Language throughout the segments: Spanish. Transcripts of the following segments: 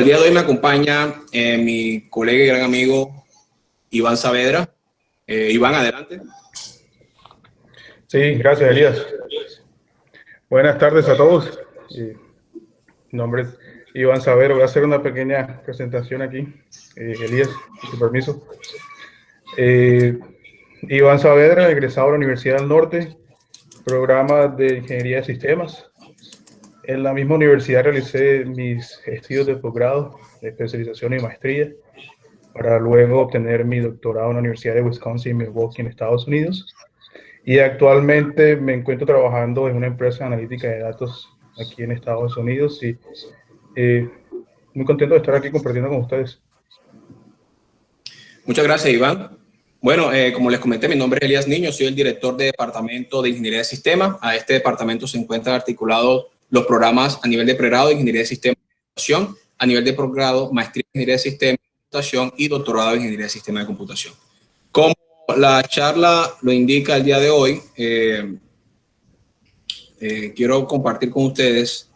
El día de hoy me acompaña mi colega y gran amigo Iván Saavedra. Iván, adelante. Sí, gracias, Elías. Buenas tardes a todos. Mi nombre es Iván Saavedra. Voy a hacer una pequeña presentación aquí. Elías, con tu permiso. Iván Saavedra, egresado de la Universidad del Norte, programa de Ingeniería de Sistemas. En la misma universidad realicé mis estudios de posgrado, de especialización y maestría, para luego obtener mi doctorado en la Universidad de Wisconsin, Milwaukee, en Estados Unidos. Y actualmente me encuentro trabajando en una empresa de analítica de datos aquí en Estados Unidos y muy contento de estar aquí compartiendo con ustedes. Muchas gracias, Iván. Bueno, como les comenté, mi nombre es Elías Niño, soy el director de Departamento de Ingeniería de Sistemas. A este departamento se encuentran articulados los programas a nivel de pregrado de Ingeniería de Sistemas y Computación, a nivel de posgrado, Maestría en Ingeniería de Sistemas y Computación y Doctorado en Ingeniería de Sistemas y Computación. Como la charla lo indica el día de hoy, quiero compartir con ustedes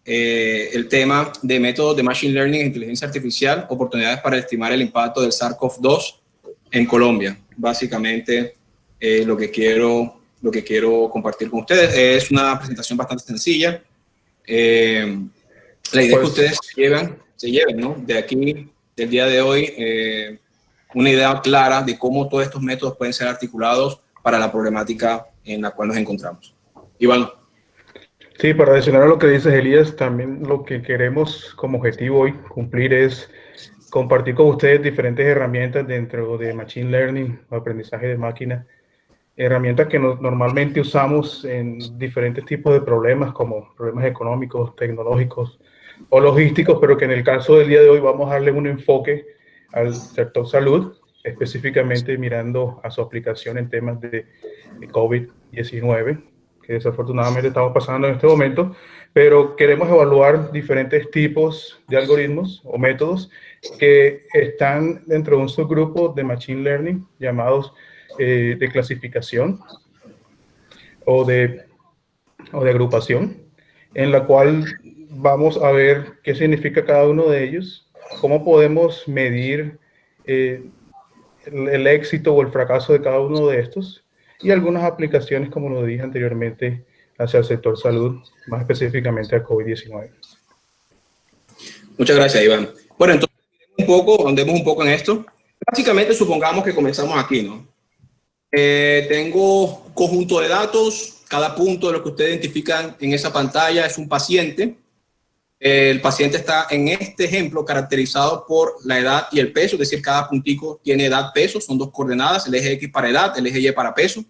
el tema de métodos de Machine Learning e Inteligencia Artificial, oportunidades para estimar el impacto del SARS-CoV-2 en Colombia. Básicamente, lo que quiero compartir con ustedes es una presentación bastante sencilla. La idea es que ustedes se lleven, ¿no? De aquí, del día de hoy, una idea clara de cómo todos estos métodos pueden ser articulados para la problemática en la cual nos encontramos. Iván. Sí, para adicionar a lo que dices, Elías, también lo que queremos como objetivo hoy cumplir es compartir con ustedes diferentes herramientas dentro de Machine Learning o aprendizaje de máquina, herramientas que normalmente usamos en diferentes tipos de problemas, como problemas económicos, tecnológicos o logísticos, pero que en el caso del día de hoy vamos a darle un enfoque al sector salud, específicamente mirando a su aplicación en temas de COVID-19, que desafortunadamente estamos pasando en este momento, pero queremos evaluar diferentes tipos de algoritmos o métodos que están dentro de un subgrupo de Machine Learning llamados de clasificación o de agrupación, en la cual vamos a ver qué significa cada uno de ellos, cómo podemos medir el éxito o el fracaso de cada uno de estos y algunas aplicaciones, como lo dije anteriormente, hacia el sector salud, más específicamente al COVID-19. Muchas gracias, Iván. Bueno, entonces, andemos un poco en esto. Básicamente, supongamos que comenzamos aquí, ¿no? Tengo un conjunto de datos. Cada punto de lo que ustedes identifican en esa pantalla es un paciente. El paciente está, en este ejemplo, caracterizado por la edad y el peso, es decir, cada puntico tiene edad, peso, son dos coordenadas, el eje X para edad, el eje Y para peso.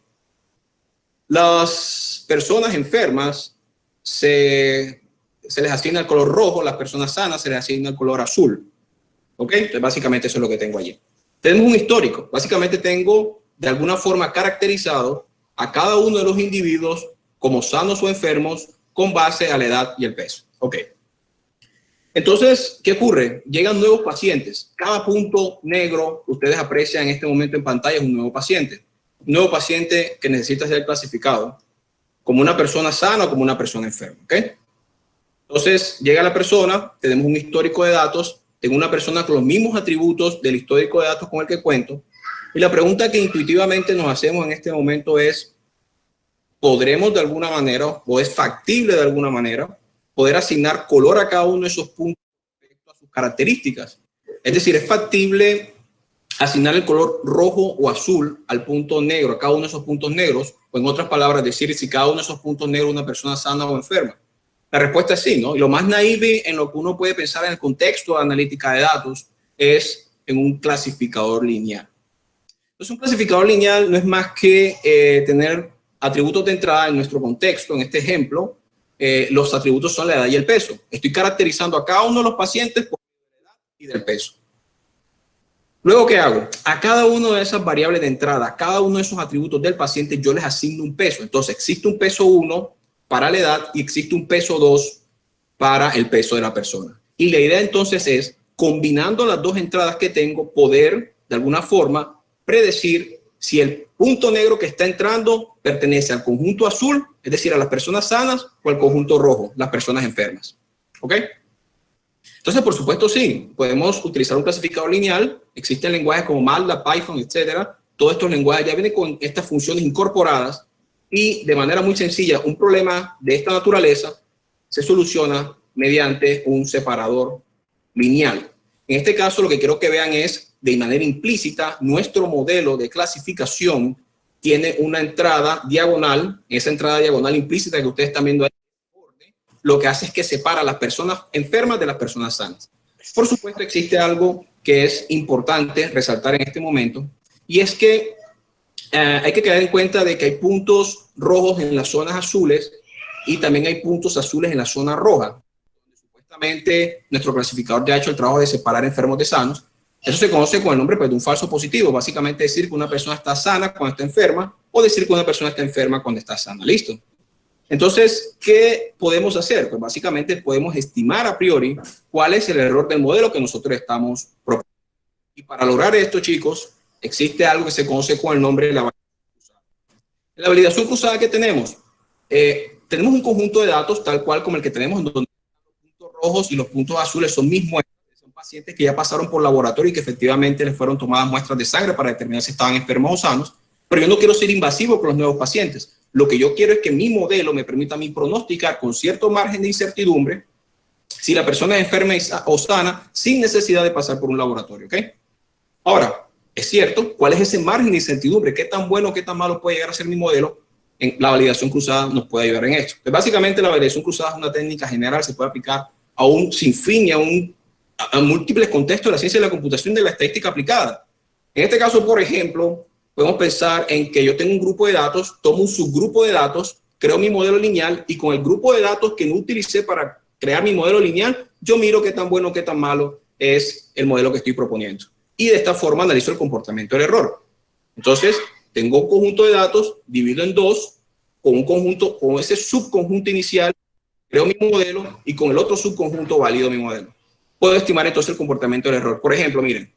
Las personas enfermas se les asigna el color rojo, las personas sanas se les asigna el color azul. ¿Ok? Entonces, básicamente eso es lo que tengo allí. Tenemos un histórico. Básicamente tengo, de alguna forma, caracterizado a cada uno de los individuos como sanos o enfermos con base a la edad y el peso. ¿Ok? Entonces, ¿qué ocurre? Llegan nuevos pacientes. Cada punto negro que ustedes aprecian en este momento en pantalla es un nuevo paciente. Un nuevo paciente que necesita ser clasificado como una persona sana o como una persona enferma. ¿Ok? Entonces, llega la persona, tenemos un histórico de datos, tengo una persona con los mismos atributos del histórico de datos con el que cuento, y la pregunta que intuitivamente nos hacemos en este momento es, ¿podremos de alguna manera, o es factible de alguna manera, poder asignar color a cada uno de esos puntos respecto a sus características? Es decir, ¿es factible asignar el color rojo o azul al punto negro, a cada uno de esos puntos negros? O en otras palabras, decir si cada uno de esos puntos negros es una persona sana o enferma. La respuesta es sí, ¿no? Y lo más naive en lo que uno puede pensar en el contexto de analítica de datos es en un clasificador lineal. Entonces, un clasificador lineal no es más que tener atributos de entrada en nuestro contexto. En este ejemplo, los atributos son la edad y el peso. Estoy caracterizando a cada uno de los pacientes por la edad y del peso. Luego, ¿qué hago? A cada una de esas variables de entrada, a cada uno de esos atributos del paciente, yo les asigno un peso. Entonces, existe un peso 1 para la edad y existe un peso 2 para el peso de la persona. Y la idea entonces es, combinando las dos entradas que tengo, poder de alguna forma predecir si el punto negro que está entrando pertenece al conjunto azul, es decir, a las personas sanas, o al conjunto rojo, las personas enfermas. ¿Ok? Entonces, por supuesto, sí, podemos utilizar un clasificador lineal. Existen lenguajes como MATLAB, Python, etcétera. Todos estos lenguajes ya vienen con estas funciones incorporadas y de manera muy sencilla, un problema de esta naturaleza se soluciona mediante un separador lineal. En este caso, lo que quiero que vean es, de manera implícita, nuestro modelo de clasificación tiene una entrada diagonal. Esa entrada diagonal implícita que ustedes están viendo ahí, lo que hace es que separa a las personas enfermas de las personas sanas. Por supuesto, existe algo que es importante resaltar en este momento, y es que hay que quedar en cuenta de que hay puntos rojos en las zonas azules y también hay puntos azules en la zona roja. Supuestamente, nuestro clasificador ya ha hecho el trabajo de separar enfermos de sanos. Eso se conoce con el nombre pues, de un falso positivo. Básicamente decir que una persona está sana cuando está enferma o decir que una persona está enferma cuando está sana. ¿Listo? Entonces, ¿qué podemos hacer? Pues básicamente podemos estimar a priori cuál es el error del modelo que nosotros estamos proponiendo. Y para lograr esto, chicos, existe algo que se conoce con el nombre de la validación cruzada. En la validación cruzada que tenemos un conjunto de datos tal cual como el que tenemos, en donde los puntos rojos y los puntos azules son mis muestras. Son pacientes que ya pasaron por laboratorio y que efectivamente les fueron tomadas muestras de sangre para determinar si estaban enfermos o sanos. Pero yo no quiero ser invasivo con los nuevos pacientes. Lo que yo quiero es que mi modelo me permita a mí pronosticar con cierto margen de incertidumbre si la persona es enferma o sana sin necesidad de pasar por un laboratorio. ¿Ok? Ahora, es cierto, ¿cuál es ese margen de incertidumbre? ¿Qué tan bueno o qué tan malo puede llegar a ser mi modelo? La validación cruzada nos puede ayudar en esto. Pues básicamente, la validación cruzada es una técnica general, se puede aplicar a un sinfín y a múltiples contextos de la ciencia de la computación y de la estadística aplicada. En este caso, por ejemplo, podemos pensar en que yo tengo un grupo de datos, tomo un subgrupo de datos, creo mi modelo lineal y con el grupo de datos que no utilicé para crear mi modelo lineal, yo miro qué tan bueno o qué tan malo es el modelo que estoy proponiendo. Y de esta forma analizo el comportamiento del error. Entonces, tengo un conjunto de datos, divido en dos, con ese subconjunto inicial, creo mi modelo y con el otro subconjunto valido mi modelo. Puedo estimar entonces el comportamiento del error. Por ejemplo, miren,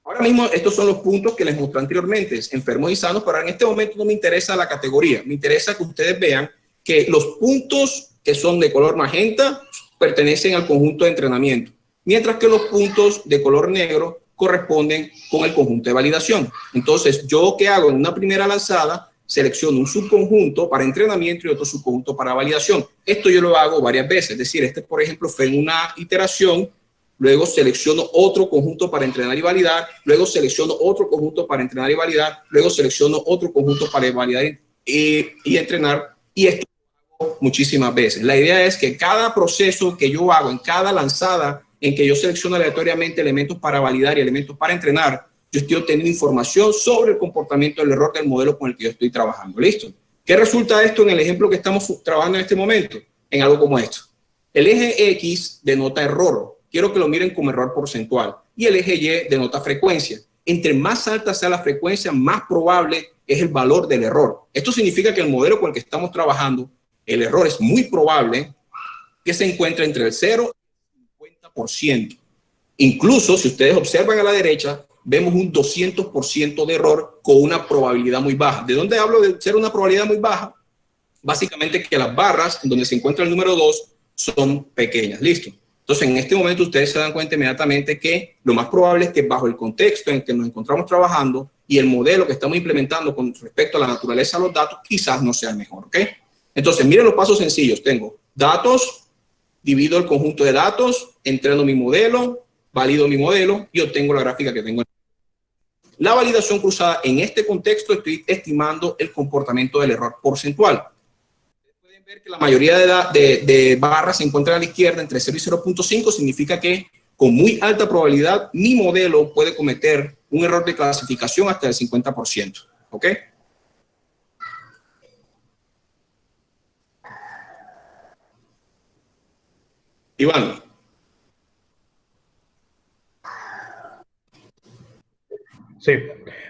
ahora mismo estos son los puntos que les mostré anteriormente, enfermos y sanos, pero en este momento no me interesa la categoría, me interesa que ustedes vean que los puntos que son de color magenta pertenecen al conjunto de entrenamiento, mientras que los puntos de color negro corresponden con el conjunto de validación. Entonces, ¿yo qué hago? En una primera lanzada, selecciono un subconjunto para entrenamiento y otro subconjunto para validación. Esto yo lo hago varias veces, es decir, por ejemplo fue en una iteración, luego selecciono otro conjunto para entrenar y validar, luego selecciono otro conjunto para entrenar y validar, luego selecciono otro conjunto para validar y entrenar, y esto lo hago muchísimas veces. La idea es que cada proceso que yo hago, en cada lanzada en que yo selecciono aleatoriamente elementos para validar y elementos para entrenar, yo estoy obteniendo información sobre el comportamiento del error del modelo con el que yo estoy trabajando. ¿Listo? ¿Qué resulta esto en el ejemplo que estamos trabajando en este momento? En algo como esto. El eje X denota error. Quiero que lo miren como error porcentual. Y el eje Y denota frecuencia. Entre más alta sea la frecuencia, más probable es el valor del error. Esto significa que el modelo con el que estamos trabajando, el error es muy probable que se encuentre entre el 0 y el 50%. Incluso, si ustedes observan a la derecha, vemos un 200% de error con una probabilidad muy baja. ¿De dónde hablo de ser una probabilidad muy baja? Básicamente que las barras en donde se encuentra el número 2 son pequeñas. ¿Listo? Entonces, en este momento ustedes se dan cuenta inmediatamente que lo más probable es que bajo el contexto en que nos encontramos trabajando y el modelo que estamos implementando con respecto a la naturaleza de los datos, quizás no sea el mejor. ¿Ok? Entonces, miren los pasos sencillos. Tengo datos, divido el conjunto de datos, entreno mi modelo, valido mi modelo y obtengo la gráfica que tengo. La validación cruzada, en este contexto estoy estimando el comportamiento del error porcentual. Pueden ver que la mayoría de barras se encuentran a la izquierda entre 0 y 0.5, significa que con muy alta probabilidad mi modelo puede cometer un error de clasificación hasta el 50%. ¿Ok? Iván. Sí,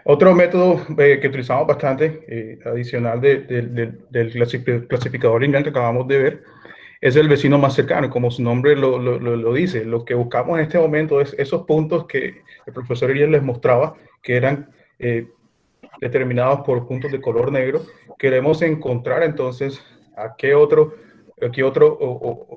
otro método que utilizamos bastante, adicional del clasificador lineal que acabamos de ver, es el vecino más cercano, como su nombre lo dice. Lo que buscamos en este momento es esos puntos que el profesor Elías les mostraba, que eran determinados por puntos de color negro, queremos encontrar entonces a qué otro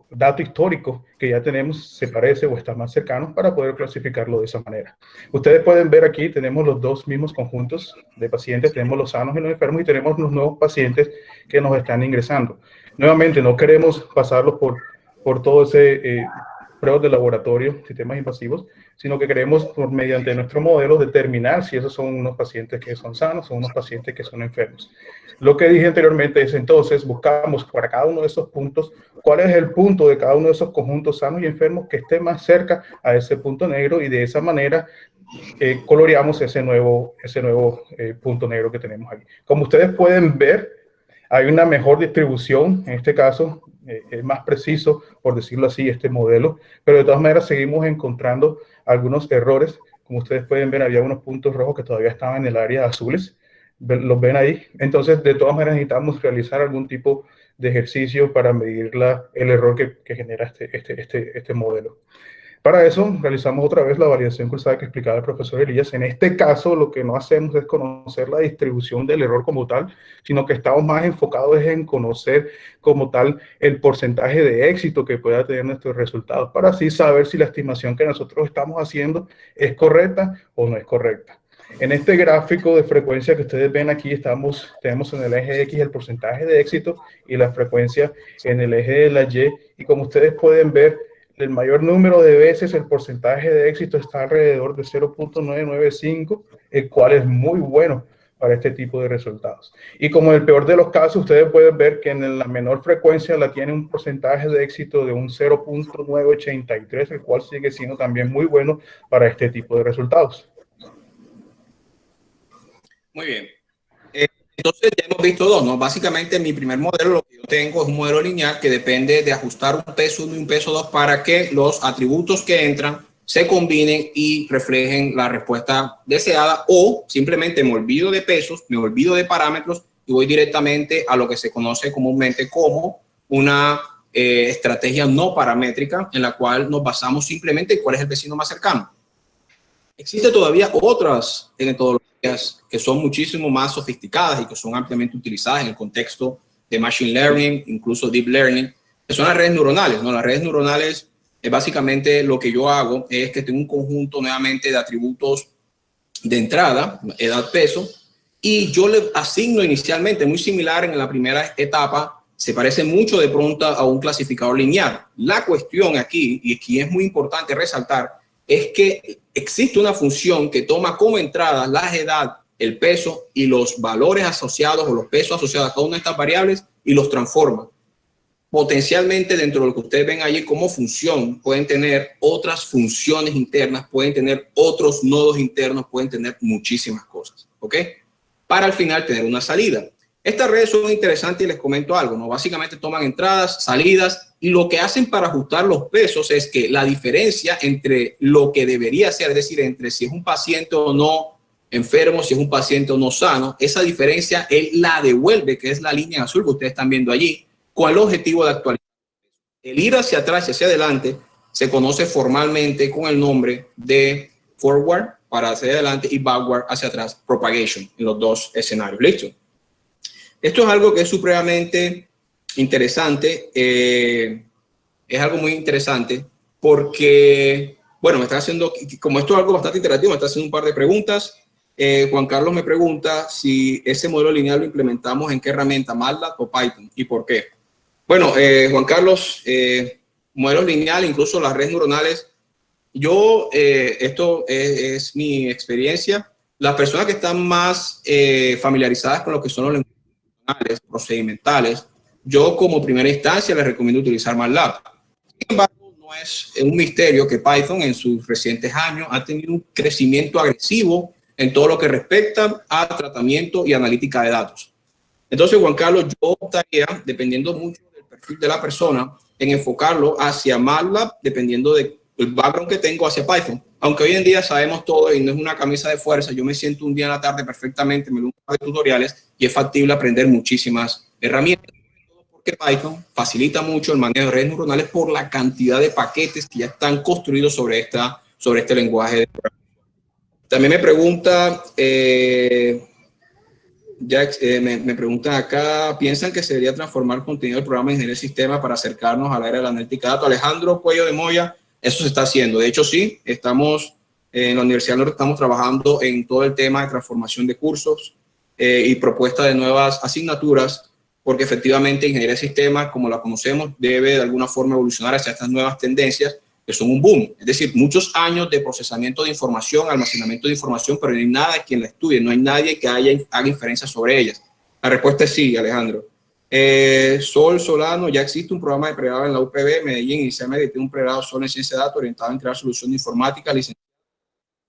dato histórico que ya tenemos se parece o está más cercano para poder clasificarlo de esa manera. Ustedes pueden ver aquí, tenemos los dos mismos conjuntos de pacientes, tenemos los sanos y los enfermos y tenemos los nuevos pacientes que nos están ingresando. Nuevamente, no queremos pasarlos por todo ese pruebas de laboratorio, sistemas invasivos, sino que queremos, mediante nuestro modelo, determinar si esos son unos pacientes que son sanos o unos pacientes que son enfermos. Lo que dije anteriormente es, entonces, buscamos para cada uno de esos puntos, cuál es el punto de cada uno de esos conjuntos sanos y enfermos que esté más cerca a ese punto negro y de esa manera coloreamos ese nuevo punto negro que tenemos aquí. Como ustedes pueden ver, hay una mejor distribución, en este caso es más preciso, por decirlo así, este modelo, pero de todas maneras seguimos encontrando algunos errores. Como ustedes pueden ver, había unos puntos rojos que todavía estaban en el área azules, los ven ahí. Entonces, de todas maneras necesitamos realizar algún tipo de ejercicio para medir el error que genera este modelo. Para eso, realizamos otra vez la validación cruzada que explicaba el profesor Elías. En este caso, lo que no hacemos es conocer la distribución del error como tal, sino que estamos más enfocados en conocer como tal el porcentaje de éxito que pueda tener nuestros resultados, para así saber si la estimación que nosotros estamos haciendo es correcta o no es correcta. En este gráfico de frecuencia que ustedes ven aquí, tenemos en el eje X el porcentaje de éxito y la frecuencia en el eje de la Y, y como ustedes pueden ver, el mayor número de veces el porcentaje de éxito está alrededor de 0.995, el cual es muy bueno para este tipo de resultados. Y como en el peor de los casos, ustedes pueden ver que en la menor frecuencia la tiene un porcentaje de éxito de un 0.983, el cual sigue siendo también muy bueno para este tipo de resultados. Muy bien. Entonces ya hemos visto dos, ¿no? Básicamente mi primer modelo, lo que yo tengo es un modelo lineal que depende de ajustar un peso 1 y un peso 2 para que los atributos que entran se combinen y reflejen la respuesta deseada, o simplemente me olvido de pesos, me olvido de parámetros y voy directamente a lo que se conoce comúnmente como una estrategia no paramétrica, en la cual nos basamos simplemente en cuál es el vecino más cercano. Existen todavía otras metodologías que son muchísimo más sofisticadas y que son ampliamente utilizadas en el contexto de Machine Learning, incluso Deep Learning, que son las redes neuronales, ¿no? Las redes neuronales, básicamente lo que yo hago es que tengo un conjunto nuevamente de atributos de entrada, edad, peso, y yo le asigno inicialmente, muy similar en la primera etapa, se parece mucho de pronto a un clasificador lineal. La cuestión aquí, y aquí es muy importante resaltar, es que existe una función que toma como entrada la edad, el peso y los valores asociados o los pesos asociados a cada una de estas variables y los transforma. Potencialmente dentro de lo que ustedes ven allí como función, pueden tener otras funciones internas, pueden tener otros nodos internos, pueden tener muchísimas cosas, ¿ok? Para al final tener una salida. Estas redes son interesantes y les comento algo, ¿no? Básicamente toman entradas, salidas, y lo que hacen para ajustar los pesos es que la diferencia entre lo que debería ser, es decir, entre si es un paciente o no enfermo, si es un paciente o no sano, esa diferencia él la devuelve, que es la línea azul que ustedes están viendo allí, con el objetivo de actualizar. El ir hacia atrás y hacia adelante se conoce formalmente con el nombre de forward para hacia adelante y backward hacia atrás, propagation, en los dos escenarios. ¿Listo? Esto es algo que es supremamente interesante, es algo muy interesante porque, bueno, me está haciendo, como esto es algo bastante interactivo, me está haciendo un par de preguntas. Juan Carlos me pregunta si ese modelo lineal lo implementamos en qué herramienta, MATLAB o Python, y por qué. Bueno, Juan Carlos, modelos lineales, incluso las redes neuronales, esto es mi experiencia. Las personas que están más familiarizadas con lo que son los lenguajes procedimentales, yo como primera instancia les recomiendo utilizar MATLAB. Sin embargo, no es un misterio que Python en sus recientes años ha tenido un crecimiento agresivo en todo lo que respecta a tratamiento y analítica de datos. Entonces, Juan Carlos, yo optaría, dependiendo mucho del perfil de la persona, en enfocarlo hacia MATLAB, dependiendo del background que tengo, hacia Python. Aunque hoy en día sabemos todo y no es una camisa de fuerza, yo me siento un día en la tarde perfectamente, me doy un par de tutoriales y es factible aprender muchísimas herramientas. Porque Python facilita mucho el manejo de redes neuronales por la cantidad de paquetes que ya están construidos sobre este lenguaje de programación. También me pregunta ya me preguntan acá, ¿piensan que se debería transformar contenido del programa de Ingeniería del Sistema para acercarnos al área de la analítica de datos? Alejandro Cuello de Moya, eso se está haciendo. De hecho, sí, estamos en la Universidad Norte, estamos trabajando en todo el tema de transformación de cursos y propuesta de nuevas asignaturas, porque efectivamente Ingeniería del Sistema, como la conocemos, debe de alguna forma evolucionar hacia estas nuevas tendencias que son un boom. Es decir, muchos años de procesamiento de información, almacenamiento de información, pero no hay nada quien la estudie, no hay nadie que haga inferencias sobre ellas. La respuesta es sí, Alejandro. Sol Solano, ya existe un programa de pregrado en la UPB, Medellín, y se me tiene un pregrado solo en ciencia de datos orientado en crear soluciones informáticas, licenciado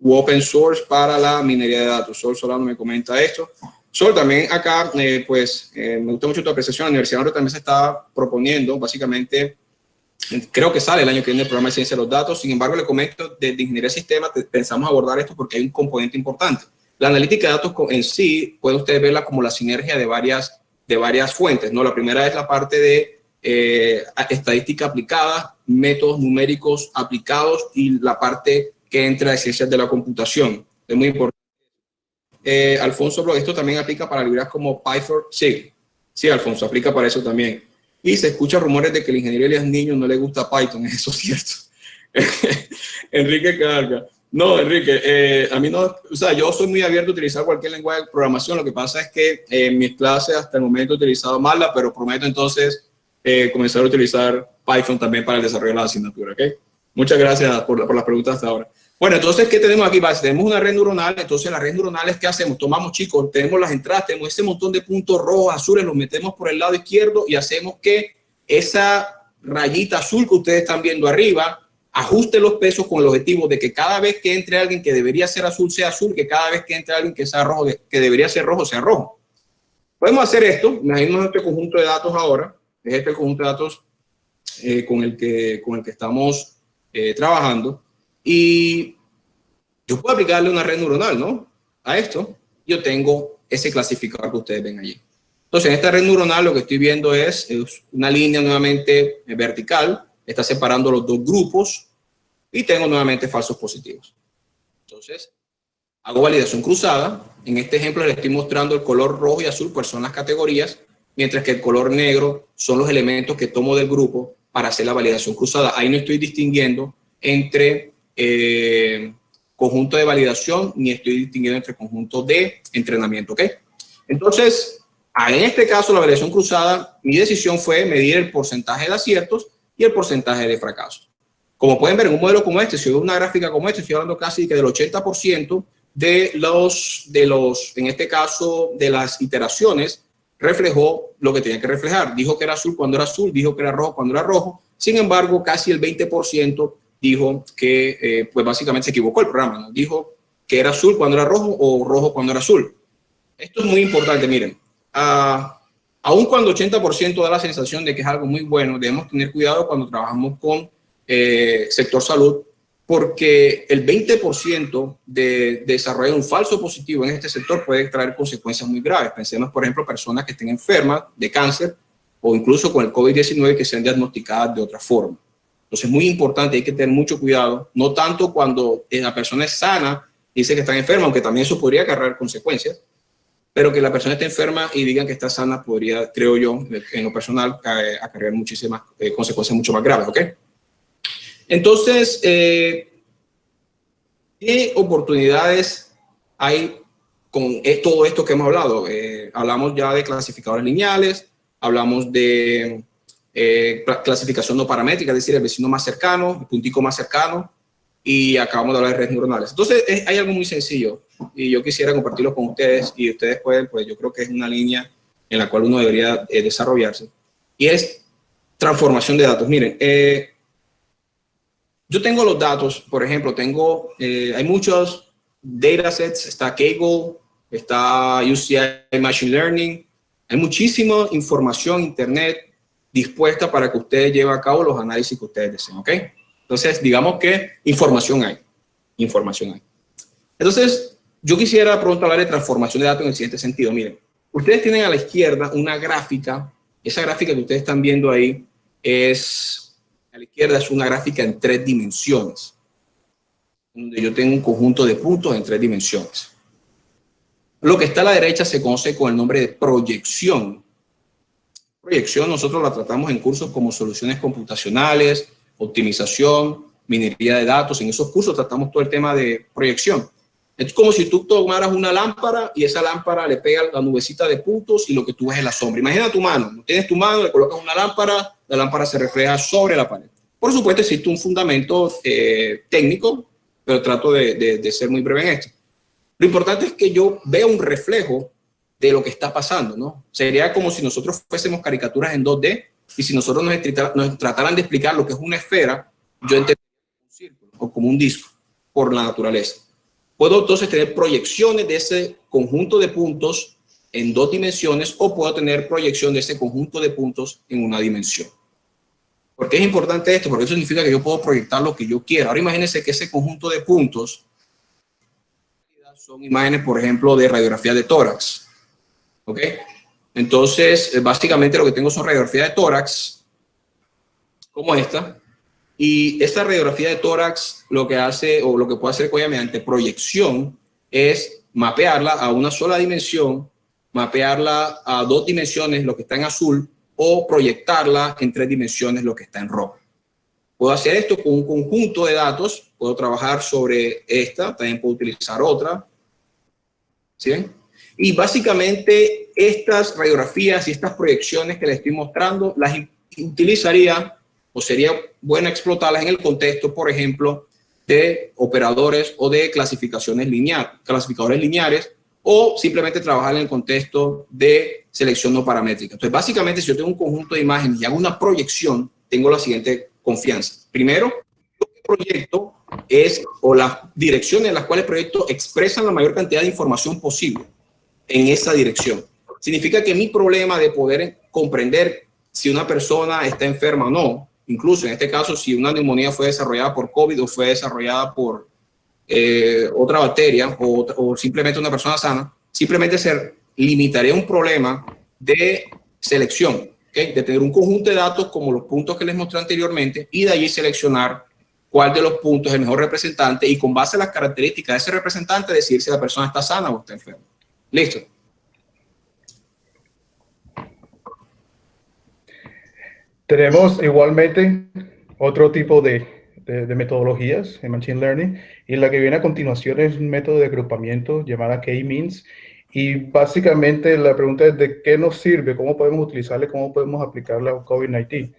u open source para la minería de datos. Sol Solano me comenta esto. Sol, también acá, me gusta mucho tu apreciación. La Universidad Norte también se está proponiendo, básicamente, creo que sale el año que viene el programa de ciencia de los datos. Sin embargo, le comento, desde Ingeniería de Sistemas pensamos abordar esto porque hay un componente importante. La analítica de datos en sí, puede usted verla como la sinergia de varias fuentes, ¿no? La primera es la parte de estadística aplicada, métodos numéricos aplicados y la parte que entra de ciencias de la computación. Es muy importante. Alfonso, esto también aplica para librerías como Python. Sí, sí, Alfonso, aplica para eso también. Y se escuchan rumores de que el ingeniero Elias Niño no le gusta Python, eso es cierto. Enrique Carga. No, Enrique, a mí no, o sea, yo soy muy abierto a utilizar cualquier lenguaje de programación. Lo que pasa es que en mis clases hasta el momento he utilizado Mala, pero prometo entonces comenzar a utilizar Python también para el desarrollo de la asignatura, ¿ok? Muchas gracias por las preguntas hasta ahora. Bueno, entonces, ¿qué tenemos aquí? Tenemos una red neuronal. Entonces, las redes neuronales, ¿qué hacemos? Tomamos, chicos, tenemos las entradas, tenemos ese montón de puntos rojos, azules, los metemos por el lado izquierdo y hacemos que esa rayita azul que ustedes están viendo arriba ajuste los pesos con el objetivo de que cada vez que entre alguien que debería ser azul, sea azul, que cada vez que entre alguien que sea rojo, que debería ser rojo, sea rojo. Podemos hacer esto. Imaginemos este conjunto de datos ahora. Es este el conjunto de datos con el que estamos trabajando. Y yo puedo aplicarle una red neuronal, ¿no? A esto. Yo tengo ese clasificador que ustedes ven allí. Entonces, en esta red neuronal lo que estoy viendo es una línea nuevamente vertical. Está separando los dos grupos y tengo nuevamente falsos positivos. Entonces, hago validación cruzada. En este ejemplo les estoy mostrando el color rojo y azul, pues son las categorías, mientras que el color negro son los elementos que tomo del grupo para hacer la validación cruzada. Ahí no estoy distinguiendo entre conjunto de validación ni estoy distinguiendo entre conjuntos de entrenamiento, ¿ok? Entonces, en este caso, la validación cruzada, mi decisión fue medir el porcentaje de aciertos y el porcentaje de fracasos. Como pueden ver, en un modelo como este, si veo una gráfica como esta, estoy hablando casi que del 80% de los, en este caso, de las iteraciones, reflejó lo que tenía que reflejar. Dijo que era azul cuando era azul, dijo que era rojo cuando era rojo. Sin embargo, casi el 20% dijo que, pues básicamente se equivocó el programa, ¿no? Dijo que era azul cuando era rojo o rojo cuando era azul. Esto es muy importante, miren. Aun cuando 80% da la sensación de que es algo muy bueno, debemos tener cuidado cuando trabajamos con sector salud, porque el 20% de desarrollar un falso positivo en este sector puede traer consecuencias muy graves. Pensemos, por ejemplo, personas que estén enfermas de cáncer o incluso con el COVID-19 que sean diagnosticadas de otra forma. Entonces, muy importante, hay que tener mucho cuidado, no tanto cuando la persona es sana y dice que está enferma, aunque también eso podría acarrear consecuencias, pero que la persona esté enferma y digan que está sana podría, creo yo, en lo personal, acarrear muchísimas consecuencias mucho más graves, ¿ok? Entonces, ¿qué oportunidades hay con todo esto que hemos hablado? Hablamos ya de clasificadores lineales, hablamos de clasificación no paramétrica, es decir, el vecino más cercano, el puntico más cercano, y acabamos de hablar de redes neuronales. Entonces, hay algo muy sencillo, y yo quisiera compartirlo con ustedes, y ustedes pueden, pues yo creo que es una línea en la cual uno debería desarrollarse, y es transformación de datos. Miren, yo tengo los datos, por ejemplo, hay muchos datasets, está Kaggle, está UCI Machine Learning, hay muchísima información en internet dispuesta para que ustedes lleven a cabo los análisis que ustedes deseen, ¿ok? Entonces, digamos que información hay. Entonces, yo quisiera pronto hablar de transformación de datos en el siguiente sentido. Miren, ustedes tienen a la izquierda una gráfica, esa gráfica que ustedes están viendo ahí a la izquierda es una gráfica en 3 dimensiones, donde yo tengo un conjunto de puntos en 3 dimensiones. Lo que está a la derecha se conoce con el nombre de proyección. Proyección nosotros la tratamos en cursos como soluciones computacionales, optimización, minería de datos. En esos cursos tratamos todo el tema de proyección. Es como si tú tomaras una lámpara y esa lámpara le pega la nubecita de puntos y lo que tú ves es la sombra. Imagina tu mano, tienes tu mano, le colocas una lámpara, la lámpara se refleja sobre la pared. Por supuesto existe un fundamento técnico, pero trato de ser muy breve en esto. Lo importante es que yo vea un reflejo de lo que está pasando, ¿no? Sería como si nosotros fuésemos caricaturas en 2D y si nosotros nos trataran de explicar lo que es una esfera, yo entendería como un círculo o como un disco por la naturaleza. Puedo entonces tener proyecciones de ese conjunto de puntos en 2 dimensiones o puedo tener proyección de ese conjunto de puntos en una dimensión. ¿Por qué es importante esto? Porque eso significa que yo puedo proyectar lo que yo quiera. Ahora imagínense que ese conjunto de puntos son imágenes, por ejemplo, de radiografía de tórax. ¿Ok? Entonces, básicamente lo que tengo son radiografías de tórax, como esta. Y esta radiografía de tórax lo que hace, o lo que puede hacer Koya mediante proyección, es mapearla a una sola dimensión, mapearla a 2 dimensiones, lo que está en azul, o proyectarla en 3 dimensiones, lo que está en rojo. Puedo hacer esto con un conjunto de datos, puedo trabajar sobre esta, también puedo utilizar otra. ¿Sí? Y básicamente estas radiografías y estas proyecciones que les estoy mostrando las utilizaría o sería bueno explotarlas en el contexto, por ejemplo, de operadores o de clasificadores lineares o simplemente trabajar en el contexto de selección no paramétrica. Entonces, básicamente, si yo tengo un conjunto de imágenes y hago una proyección, tengo la siguiente confianza. Primero, lo que proyecto es, o las direcciones en las cuales el proyecto expresan la mayor cantidad de información posible en esa dirección. Significa que mi problema de poder comprender si una persona está enferma o no, incluso en este caso si una neumonía fue desarrollada por COVID o fue desarrollada por otra bacteria o simplemente una persona sana, simplemente se limitaría a un problema de selección, ¿okay? De tener un conjunto de datos como los puntos que les mostré anteriormente y de allí seleccionar cuál de los puntos es el mejor representante y con base a las características de ese representante decidir si la persona está sana o está enferma. Listo. Tenemos igualmente otro tipo de metodologías en Machine Learning y la que viene a continuación es un método de agrupamiento llamada K-means y básicamente la pregunta es de qué nos sirve, cómo podemos utilizarla, cómo podemos aplicarla a COVID-19.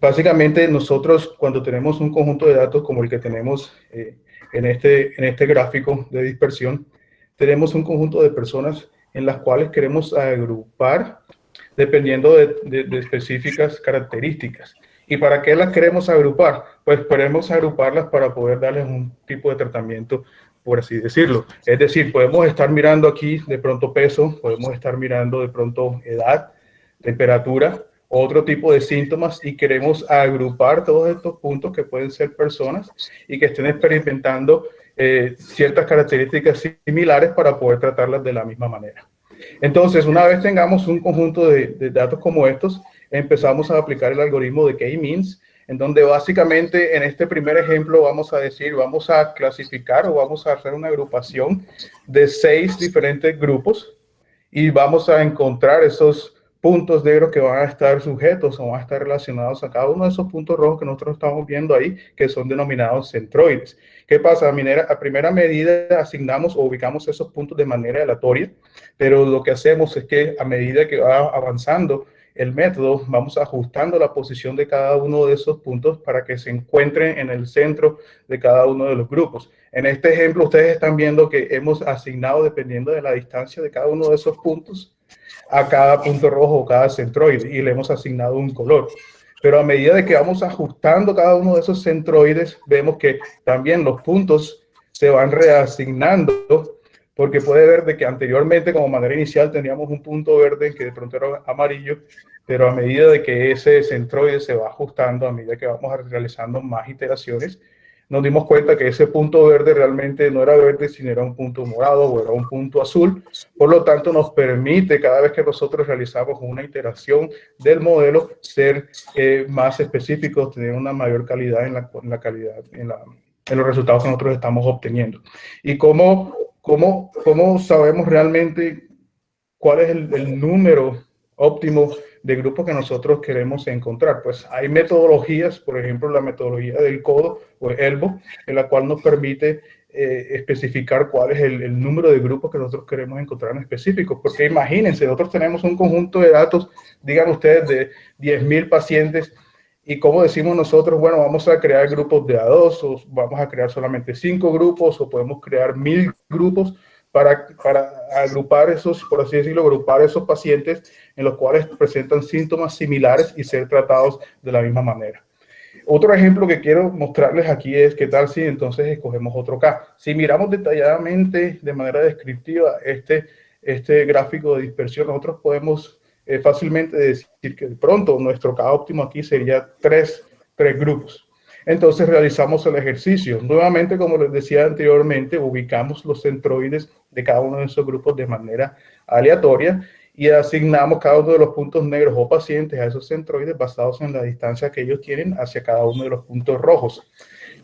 Básicamente nosotros cuando tenemos un conjunto de datos como el que tenemos en este gráfico de dispersión, tenemos un conjunto de personas en las cuales queremos agrupar dependiendo de específicas características. ¿Y para qué las queremos agrupar? Pues queremos agruparlas para poder darles un tipo de tratamiento, por así decirlo. Es decir, podemos estar mirando aquí de pronto peso, podemos estar mirando de pronto edad, temperatura, otro tipo de síntomas y queremos agrupar todos estos puntos que pueden ser personas y que estén experimentando ciertas características similares para poder tratarlas de la misma manera. Entonces, una vez tengamos un conjunto de datos como estos, empezamos a aplicar el algoritmo de K-means, en donde básicamente en este primer ejemplo vamos a decir, vamos a clasificar o vamos a hacer una agrupación de 6 diferentes grupos y vamos a encontrar esos puntos negros que van a estar sujetos o van a estar relacionados a cada uno de esos puntos rojos que nosotros estamos viendo ahí, que son denominados centroides. ¿Qué pasa? A primera medida asignamos o ubicamos esos puntos de manera aleatoria, pero lo que hacemos es que a medida que va avanzando el método, vamos ajustando la posición de cada uno de esos puntos para que se encuentren en el centro de cada uno de los grupos. En este ejemplo, ustedes están viendo que hemos asignado, dependiendo de la distancia de cada uno de esos puntos, a cada punto rojo o cada centroide y le hemos asignado un color. Pero a medida de que vamos ajustando cada uno de esos centroides, vemos que también los puntos se van reasignando, porque puede ver de que anteriormente como manera inicial teníamos un punto verde que de pronto era amarillo, pero a medida de que ese centroide se va ajustando, a medida que vamos realizando más iteraciones, nos dimos cuenta que ese punto verde realmente no era verde, sino era un punto morado o era un punto azul. Por lo tanto, nos permite cada vez que nosotros realizamos una iteración del modelo ser más específicos, tener una mayor calidad en la calidad, en los resultados que nosotros estamos obteniendo. Y cómo ¿cómo sabemos realmente cuál es el número óptimo de grupos que nosotros queremos encontrar? Pues hay metodologías, por ejemplo, la metodología del codo o ELBO, en la cual nos permite especificar cuál es el número de grupos que nosotros queremos encontrar en específico. Porque imagínense, nosotros tenemos un conjunto de datos, digan ustedes, de 10.000 pacientes. Y como decimos nosotros, bueno, vamos a crear grupos de A2, o vamos a crear solamente 5 grupos, o podemos crear 1.000 grupos para agrupar esos, por así decirlo, agrupar esos pacientes en los cuales presentan síntomas similares y ser tratados de la misma manera. Otro ejemplo que quiero mostrarles aquí es qué tal si entonces escogemos otro K. Si miramos detalladamente, de manera descriptiva, este gráfico de dispersión, nosotros podemos fácilmente decir que de pronto nuestro K óptimo aquí sería tres grupos. Entonces realizamos el ejercicio. Nuevamente, como les decía anteriormente, ubicamos los centroides de cada uno de esos grupos de manera aleatoria y asignamos cada uno de los puntos negros o pacientes a esos centroides basados en la distancia que ellos tienen hacia cada uno de los puntos rojos.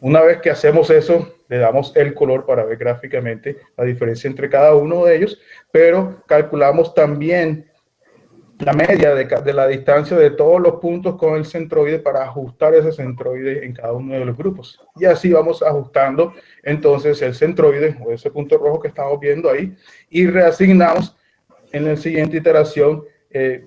Una vez que hacemos eso, le damos el color para ver gráficamente la diferencia entre cada uno de ellos, pero calculamos también la media de la distancia de todos los puntos con el centroide para ajustar ese centroide en cada uno de los grupos. Y así vamos ajustando entonces el centroide o ese punto rojo que estamos viendo ahí y reasignamos en la siguiente iteración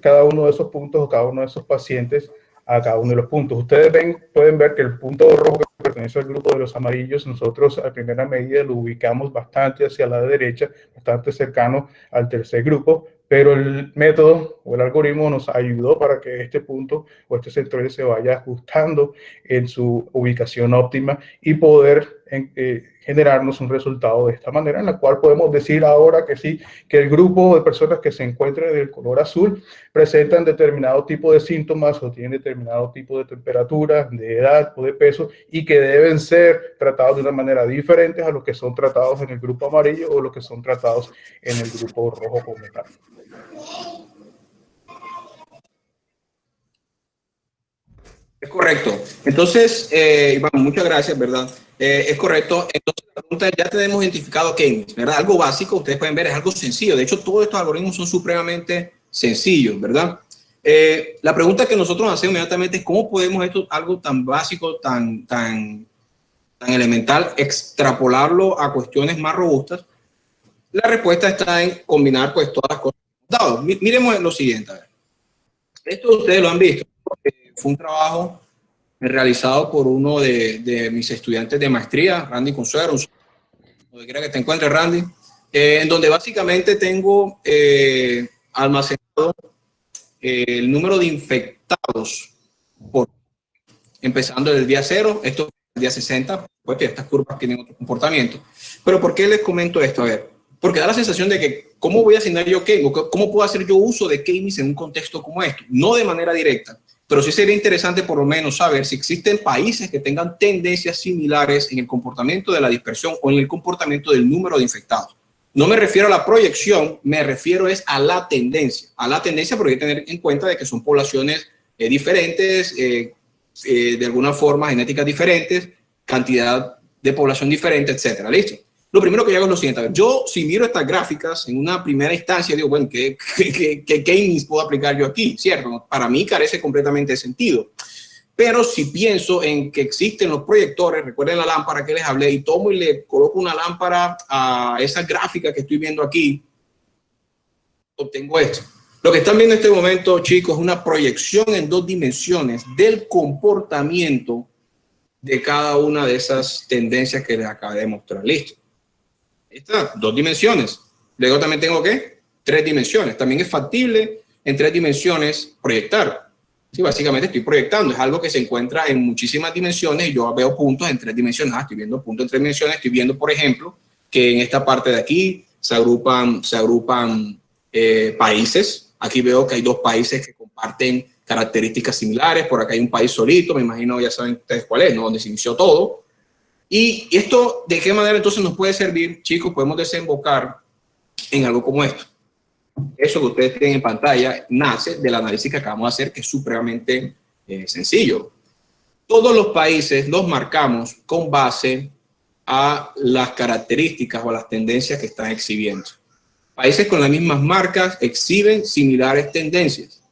cada uno de esos puntos o cada uno de esos pacientes a cada uno de los puntos. Ustedes pueden ver que el punto rojo que pertenece al grupo de los amarillos, nosotros a primera medida lo ubicamos bastante hacia la derecha, bastante cercano al tercer grupo, pero el método o el algoritmo nos ayudó para que este punto o este centroide se vaya ajustando en su ubicación óptima y poder generarnos un resultado de esta manera, en la cual podemos decir ahora que sí, que el grupo de personas que se encuentren del color azul presentan determinado tipo de síntomas o tienen determinado tipo de temperatura, de edad o de peso y que deben ser tratados de una manera diferente a los que son tratados en el grupo amarillo o los que son tratados en el grupo rojo como tal. Es correcto. Entonces, Iván, muchas gracias, ¿verdad? Es correcto. Entonces, la pregunta es, ya tenemos identificado K-means, ¿verdad? Algo básico, ustedes pueden ver, es algo sencillo. De hecho, todos estos algoritmos son supremamente sencillos, ¿verdad? La pregunta que nosotros hacemos inmediatamente es, ¿cómo podemos esto, algo tan básico, tan elemental, extrapolarlo a cuestiones más robustas? La respuesta está en combinar, pues, todas las cosas que hemos dado. Miremos lo siguiente. A ver. Esto ustedes lo han visto. Fue un trabajo realizado por uno de mis estudiantes de maestría, Randy Consuero, donde quiera que te encuentres, Randy, en donde básicamente tengo almacenado el número de infectados empezando desde el día 0, esto es el día 60, pues estas curvas tienen otro comportamiento. Pero ¿por qué les comento esto? A ver, porque da la sensación de que ¿cómo voy a asignar yo K-means? ¿Cómo puedo hacer yo uso de K-means en un contexto como esto? No de manera directa, pero sí sería interesante por lo menos saber si existen países que tengan tendencias similares en el comportamiento de la dispersión o en el comportamiento del número de infectados. No me refiero a la proyección, me refiero es a la tendencia. A la tendencia porque hay que tener en cuenta de que son poblaciones diferentes, de alguna forma genéticas diferentes, cantidad de población diferente, etcétera. ¿Listo? Lo primero que yo hago es lo siguiente. A ver, yo si miro estas gráficas en una primera instancia, digo, bueno, ¿qué K-means puedo aplicar yo aquí? ¿Cierto? Para mí carece completamente de sentido. Pero si pienso en que existen los proyectores, recuerden la lámpara que les hablé, y tomo y le coloco una lámpara a esa gráfica que estoy viendo aquí, obtengo esto. Lo que están viendo en este momento, chicos, es una proyección en 2 dimensiones del comportamiento de cada una de esas tendencias que les acabé de mostrar. Listo. Ahí está, 2 dimensiones. Luego también tengo ¿qué? 3 dimensiones. También es factible en 3 dimensiones proyectar. Sí, básicamente estoy proyectando. Es algo que se encuentra en muchísimas dimensiones y yo veo puntos en 3 dimensiones. Estoy viendo puntos en 3 dimensiones. Estoy viendo, por ejemplo, que en esta parte de aquí se agrupan países. Aquí veo que hay 2 países que comparten características similares. Por acá hay un país solito, me imagino, ya saben ustedes cuál es, ¿no? Donde se inició todo. Y esto, ¿de qué manera entonces nos puede servir, chicos? Podemos desembocar en algo como esto. Eso que ustedes tienen en pantalla nace del análisis que acabamos de hacer, que es supremamente sencillo. Todos los países los marcamos con base a las características o a las tendencias que están exhibiendo. Países con las mismas marcas exhiben similares tendencias.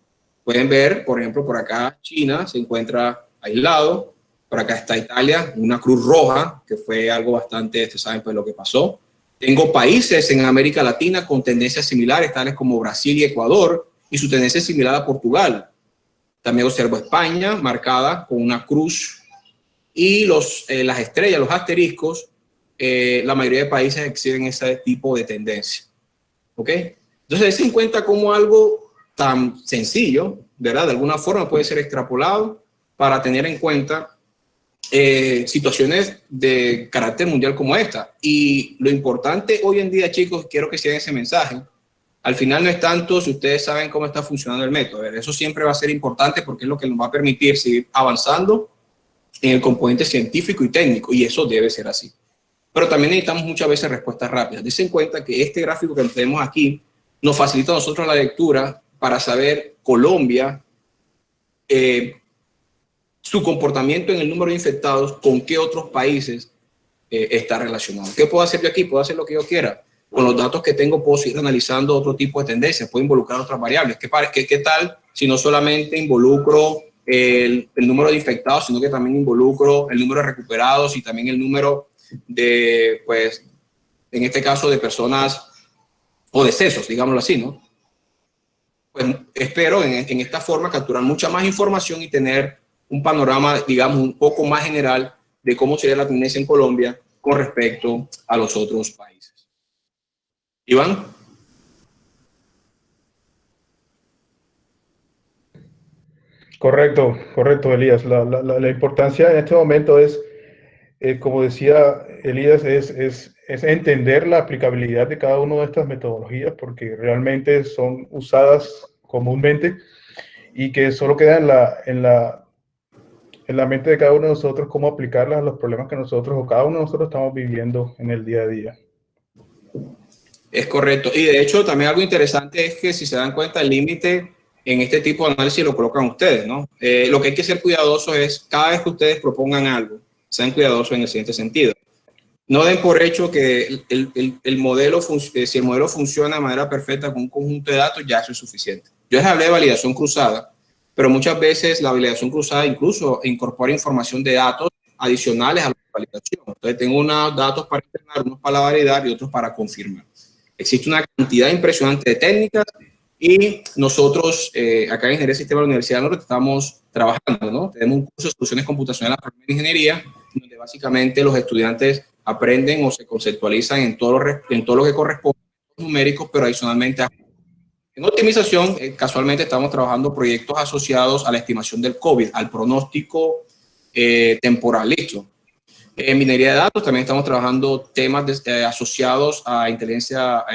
Pueden ver, por ejemplo, por acá China se encuentra aislado, por acá está Italia, una cruz roja, que fue algo bastante, ustedes saben pues lo que pasó. Tengo países en América Latina con tendencias similares, tales como Brasil y Ecuador, y su tendencia es similar a Portugal. También observo España, marcada con una cruz, y las estrellas, los asteriscos, la mayoría de países exhiben ese tipo de tendencia. ¿Ok? Entonces, se encuentra como algo tan sencillo, ¿verdad? De alguna forma puede ser extrapolado para tener en cuenta situaciones de carácter mundial como esta. Y lo importante hoy en día, chicos, quiero que sigan ese mensaje. Al final no es tanto si ustedes saben cómo está funcionando el método. Eso siempre va a ser importante porque es lo que nos va a permitir seguir avanzando en el componente científico y técnico, y eso debe ser así. Pero también necesitamos muchas veces respuestas rápidas. Dicen en cuenta que este gráfico que tenemos aquí nos facilita a nosotros la lectura para saber Colombia, su comportamiento en el número de infectados, con qué otros países está relacionado. ¿Qué puedo hacer yo aquí? Puedo hacer lo que yo quiera. Con los datos que tengo puedo seguir analizando otro tipo de tendencias, puedo involucrar otras variables. ¿Qué tal si no solamente involucro el número de infectados, sino que también involucro el número de recuperados y también el número de, pues, en este caso, de personas o decesos, digámoslo así, ¿no? Pues espero en esta forma capturar mucha más información y tener un panorama, digamos, un poco más general de cómo sería la tendencia en Colombia con respecto a los otros países. Iván. Correcto, correcto, Elías. La importancia en este momento es, como decía Elías, es entender la aplicabilidad de cada una de estas metodologías, porque realmente son usadas comúnmente y que solo queda en la mente de cada uno de nosotros cómo aplicarlas a los problemas que nosotros o cada uno de nosotros estamos viviendo en el día a día. Es correcto. Y de hecho, también algo interesante es que si se dan cuenta, el límite en este tipo de análisis lo colocan ustedes, ¿no? Lo que hay que ser cuidadoso es cada vez que ustedes propongan algo, sean cuidadosos en el siguiente sentido. No den por hecho que el modelo, si el modelo funciona de manera perfecta con un conjunto de datos, ya eso es suficiente. Yo les hablé de validación cruzada, pero muchas veces la validación cruzada incluso incorpora información de datos adicionales a la validación. Entonces tengo unos datos para internar, unos para validar y otros para confirmar. Existe una cantidad impresionante de técnicas y nosotros acá en Ingeniería de Sistemas de la Universidad Norte estamos trabajando, ¿no? Tenemos un curso de soluciones computacionales para la ingeniería, donde básicamente los estudiantes aprenden o se conceptualizan en todo lo que corresponde a los numéricos, pero adicionalmente en optimización, casualmente estamos trabajando proyectos asociados a la estimación del COVID, al pronóstico temporal, listo. En minería de datos también estamos trabajando temas asociados a inteligencia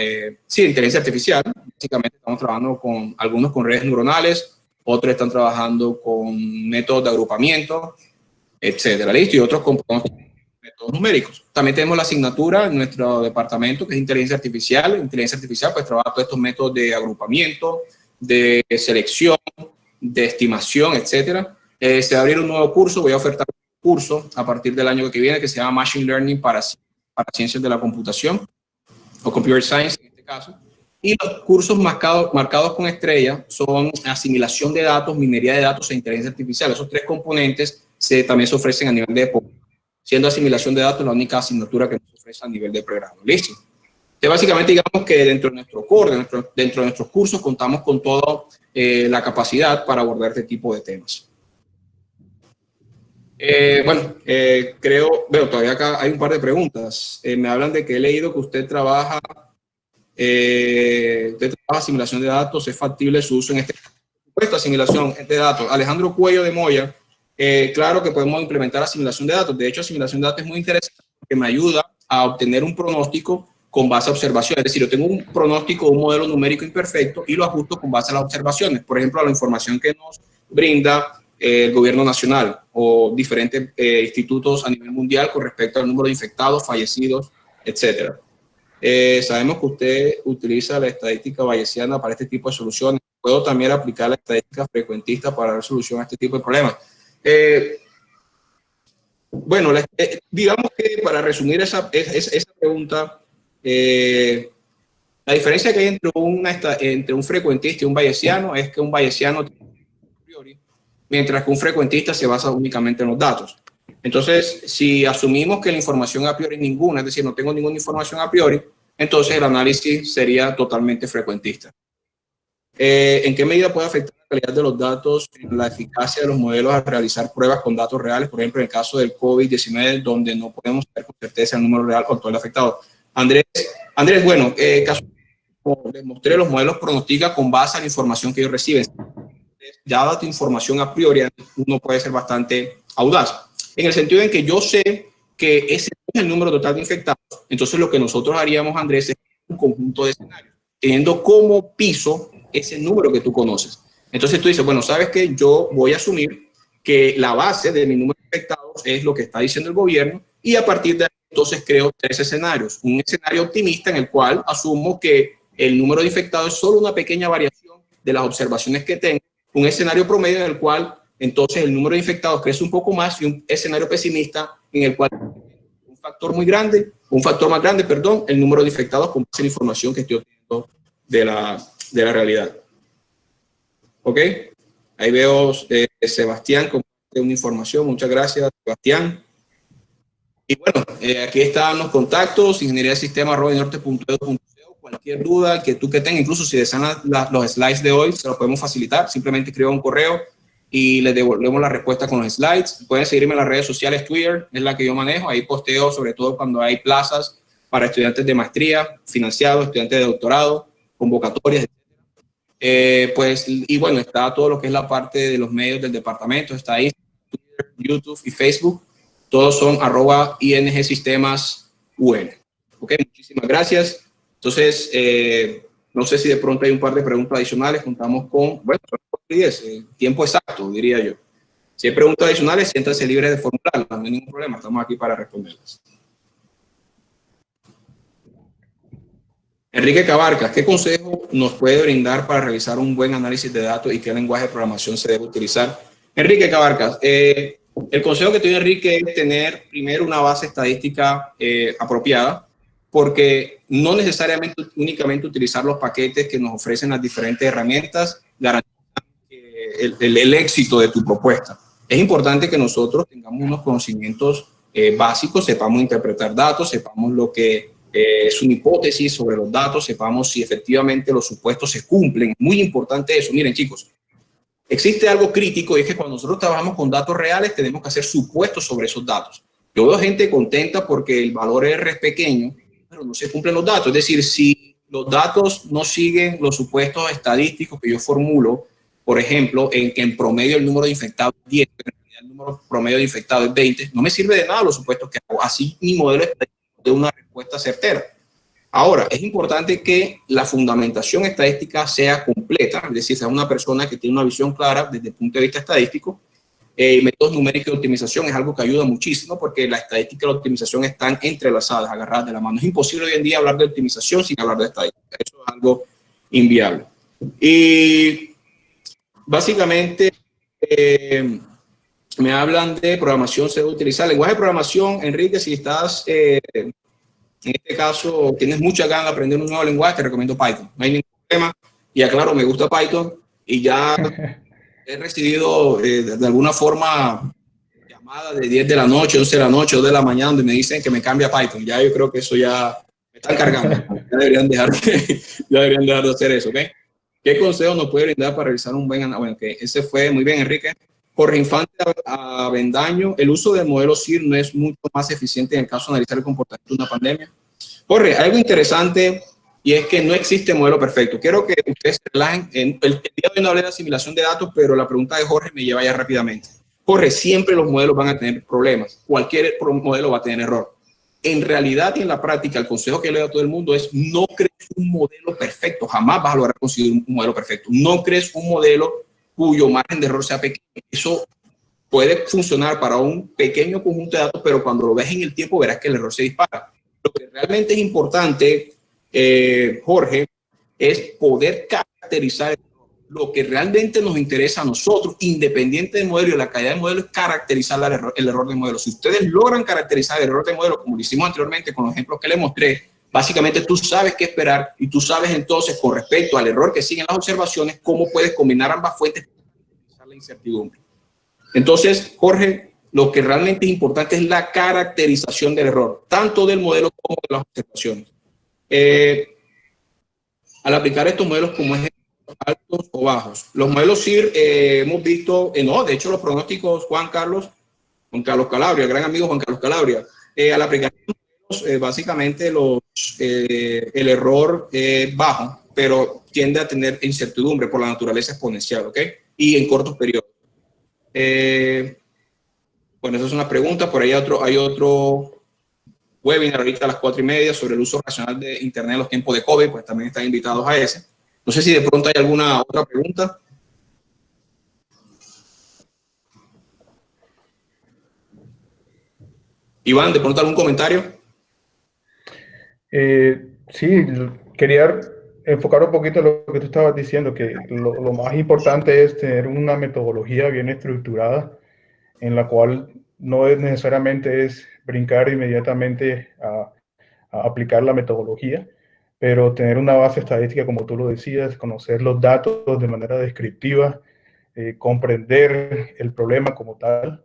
artificial. Básicamente estamos trabajando con algunos con redes neuronales, otros están trabajando con métodos de agrupamiento, etcétera, listo, y otros con métodos numéricos. También tenemos la asignatura en nuestro departamento que es inteligencia artificial. Inteligencia artificial pues trabaja todos estos métodos de agrupamiento, de selección, de estimación, etcétera. Se va a abrir un nuevo curso, voy a ofertar curso a partir del año que viene que se llama Machine Learning para ciencias de la computación o Computer Science en este caso. Y los cursos marcados con estrella son asimilación de datos, minería de datos e inteligencia artificial. Esos tres componentes también se ofrecen a nivel de siendo asimilación de datos la única asignatura que nos ofrece a nivel de programa. ¿Listo? Entonces, básicamente, digamos que dentro de nuestro core, dentro de nuestros cursos, contamos con toda la capacidad para abordar este tipo de temas. Todavía acá hay un par de preguntas. Me hablan de que he leído que usted trabaja asimilación de datos, ¿es factible su uso en este puesto? Asimilación de datos. Alejandro Cuello de Moya, claro que podemos implementar asimilación de datos. De hecho, asimilación de datos es muy interesante porque me ayuda a obtener un pronóstico con base a observaciones. Es decir, yo tengo un pronóstico, un modelo numérico imperfecto y lo ajusto con base a las observaciones. Por ejemplo, a la información que nos brinda el gobierno nacional o diferentes institutos a nivel mundial con respecto al número de infectados, fallecidos, etcétera. Sabemos que usted utiliza la estadística bayesiana para este tipo de soluciones. ¿Puedo también aplicar la estadística frecuentista para dar solución a este tipo de problemas? Bueno, digamos que para resumir esa pregunta, la diferencia que hay entre un frecuentista y un bayesiano es que un bayesiano tiene a priori, mientras que un frecuentista se basa únicamente en los datos. Entonces, si asumimos que la información a priori es ninguna, es decir, no tengo ninguna información a priori, entonces el análisis sería totalmente frecuentista. ¿En qué medida puede afectar la calidad de los datos en la eficacia de los modelos al realizar pruebas con datos reales? Por ejemplo, en el caso del COVID-19, donde no podemos saber con certeza el número real o actual de afectados. Andrés, bueno, como les mostré, los modelos pronostican con base a la información que ellos reciben. Dada tu información a priori, uno puede ser bastante audaz. En el sentido en que yo sé que ese es el número total de infectados, entonces lo que nosotros haríamos, Andrés, es un conjunto de escenarios, teniendo como piso ese número que tú conoces. Entonces tú dices, bueno, sabes que yo voy a asumir que la base de mi número de infectados es lo que está diciendo el gobierno y a partir de ahí entonces creo 3 escenarios. Un escenario optimista en el cual asumo que el número de infectados es solo una pequeña variación de las observaciones que tengo. Un escenario promedio en el cual entonces el número de infectados crece un poco más y un escenario pesimista en el cual un factor más grande, perdón, el número de infectados con base en la información que estoy obteniendo de la realidad. ¿Ok? Ahí veo Sebastián con una información. Muchas gracias, Sebastián. Y bueno, aquí están los contactos, ingeniería-sistema@norte.edu.co. Cualquier duda que tengas, incluso si desean los slides de hoy, se los podemos facilitar. Simplemente escriban un correo y les devolvemos la respuesta con los slides. Pueden seguirme en las redes sociales. Twitter es la que yo manejo. Ahí posteo sobre todo cuando hay plazas para estudiantes de maestría, financiados, estudiantes de doctorado, convocatorias, y bueno, está todo lo que es la parte de los medios del departamento. Está ahí, Twitter, YouTube y Facebook. Todos son @INGSistemasUN. Ok, muchísimas gracias. Entonces, no sé si de pronto hay un par de preguntas adicionales. Contamos con, bueno, tiempo exacto, diría yo. Si hay preguntas adicionales, siéntanse libres de formularlas, no hay ningún problema, estamos aquí para responderlas. Enrique Cabarcas, ¿qué consejo nos puede brindar para realizar un buen análisis de datos y qué lenguaje de programación se debe utilizar? Enrique Cabarcas, el consejo que te doy, Enrique, es tener primero una base estadística apropiada, porque no necesariamente únicamente utilizar los paquetes que nos ofrecen las diferentes herramientas garantizan el éxito de tu propuesta. Es importante que nosotros tengamos unos conocimientos básicos, sepamos interpretar datos, sepamos lo que es una hipótesis sobre los datos, sepamos si efectivamente los supuestos se cumplen. Muy importante eso. Miren, chicos, existe algo crítico y es que cuando nosotros trabajamos con datos reales tenemos que hacer supuestos sobre esos datos. Yo veo gente contenta porque el valor R es pequeño, pero no se cumplen los datos. Es decir, si los datos no siguen los supuestos estadísticos que yo formulo, por ejemplo, en que en promedio el número de infectados es 10, pero en realidad el número promedio de infectados es 20, no me sirve de nada los supuestos que hago. Así mi modelo estadístico de una respuesta certera. Ahora, es importante que la fundamentación estadística sea completa, es decir, sea una persona que tiene una visión clara desde el punto de vista estadístico. Métodos numéricos de optimización es algo que ayuda muchísimo porque la estadística y la optimización están entrelazadas, agarradas de la mano. Es imposible hoy en día hablar de optimización sin hablar de estadística. Eso es algo inviable. Y básicamente me hablan de programación, se debe utilizar. Lenguaje de programación, Enrique, si estás, en este caso, tienes mucha ganas de aprender un nuevo lenguaje, te recomiendo Python. No hay ningún problema. Y aclaro, me gusta Python y ya he recibido de alguna forma llamadas de 10 de la noche, 11 de la noche, 2 de la mañana, donde me dicen que me cambie a Python. Ya yo creo que eso ya me están cargando. Ya deberían dejar de hacer eso, ¿ok? ¿Qué consejo nos puede brindar para realizar un buen análisis? Bueno, que ese fue muy bien, Enrique. Jorge Infante Avendaño, el uso del modelo CIR no es mucho más eficiente en el caso de analizar el comportamiento de una pandemia. Jorge, algo interesante y es que no existe modelo perfecto. Quiero que ustedes se relajen. El día de hoy no hablé de asimilación de datos, pero la pregunta de Jorge me lleva ya rápidamente. Jorge, siempre los modelos van a tener problemas. Cualquier modelo va a tener error. En realidad y en la práctica, el consejo que le doy a todo el mundo es no crees un modelo perfecto. Jamás vas a lograr conseguir un modelo perfecto. No crees un modelo cuyo margen de error sea pequeño. Eso puede funcionar para un pequeño conjunto de datos, pero cuando lo ves en el tiempo verás que el error se dispara. Lo que realmente es importante, Jorge, es poder caracterizar el error. lo que realmente nos interesa a nosotros, independiente del modelo y la calidad del modelo, es caracterizar el error del modelo. Si ustedes logran caracterizar el error del modelo, como lo hicimos anteriormente con los ejemplos que les mostré, básicamente tú sabes qué esperar y tú sabes entonces, con respecto al error que siguen las observaciones, cómo puedes combinar ambas fuentes para minimizar la incertidumbre. Entonces, Jorge, lo que realmente es importante es la caracterización del error, tanto del modelo como de las observaciones. Al aplicar estos modelos como es altos o bajos. Los modelos SIR hemos visto, no, de hecho los pronósticos, Juan Carlos Calabria, gran amigo Juan Carlos Calabria, al aplicar básicamente el error bajo, pero tiende a tener incertidumbre por la naturaleza exponencial, ¿ok? Y en cortos periodos. Bueno, esa es una pregunta. Por ahí hay otro webinar ahorita a las 4:30 sobre el uso racional de Internet en los tiempos de COVID, pues también están invitados a ese. No sé si de pronto hay alguna otra pregunta. Iván, ¿de pronto algún comentario? Sí, quería enfocar un poquito lo que tú estabas diciendo, que lo más importante es tener una metodología bien estructurada en la cual no es necesariamente es brincar inmediatamente a aplicar la metodología, pero tener una base estadística, como tú lo decías, conocer los datos de manera descriptiva, comprender el problema como tal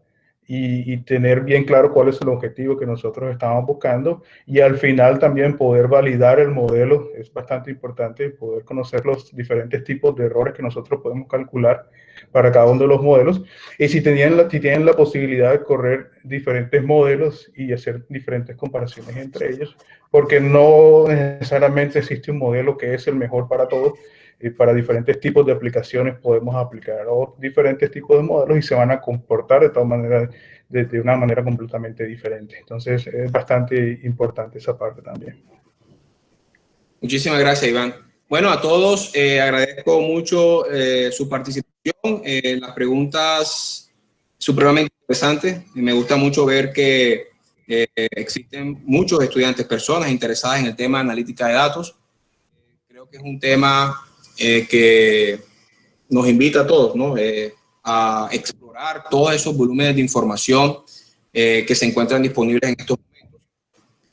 y tener bien claro cuál es el objetivo que nosotros estamos buscando y al final también poder validar el modelo. Es bastante importante poder conocer los diferentes tipos de errores que nosotros podemos calcular para cada uno de los modelos y si tienen la posibilidad de correr diferentes modelos y hacer diferentes comparaciones entre ellos, porque no necesariamente existe un modelo que es el mejor para todos. Para diferentes tipos de aplicaciones podemos aplicar diferentes tipos de modelos y se van a comportar de todas maneras de una manera completamente diferente. Entonces es bastante importante esa parte también. Muchísimas gracias, Iván. Bueno, a todos agradezco mucho su participación. Las preguntas supremamente interesantes. Me gusta mucho ver que existen muchos estudiantes, personas interesadas en el tema de analítica de datos. Creo que es un tema que nos invita a todos, ¿no? A explorar todos esos volúmenes de información que se encuentran disponibles en estos momentos.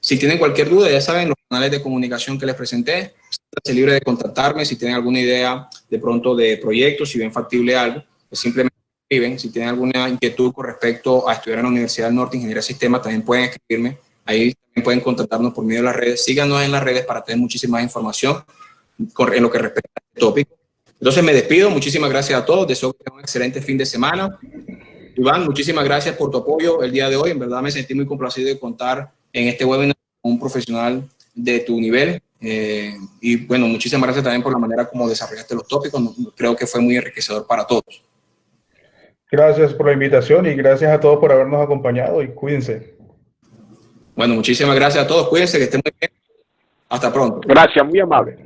Si tienen cualquier duda, ya saben, los canales de comunicación que les presenté, siéntanse libre de contactarme. Si tienen alguna idea de pronto de proyectos, si ven factible algo, pues simplemente escriben. Si tienen alguna inquietud con respecto a estudiar en la Universidad del Norte, Ingeniería de Sistemas, también pueden escribirme. Ahí también pueden contactarnos por medio de las redes. Síganos en las redes para tener muchísima más información en lo que respecta a este tópico. Entonces me despido, muchísimas gracias a todos, deseo que tengan un excelente fin de semana. Iván, muchísimas gracias por tu apoyo el día de hoy, en verdad me sentí muy complacido de contar en este webinar con un profesional de tu nivel y bueno, muchísimas gracias también por la manera como desarrollaste los tópicos, creo que fue muy enriquecedor para todos. Gracias por la invitación y gracias a todos por habernos acompañado y cuídense. Bueno, muchísimas gracias a todos, cuídense, que estén muy bien, hasta pronto. Gracias, muy amable.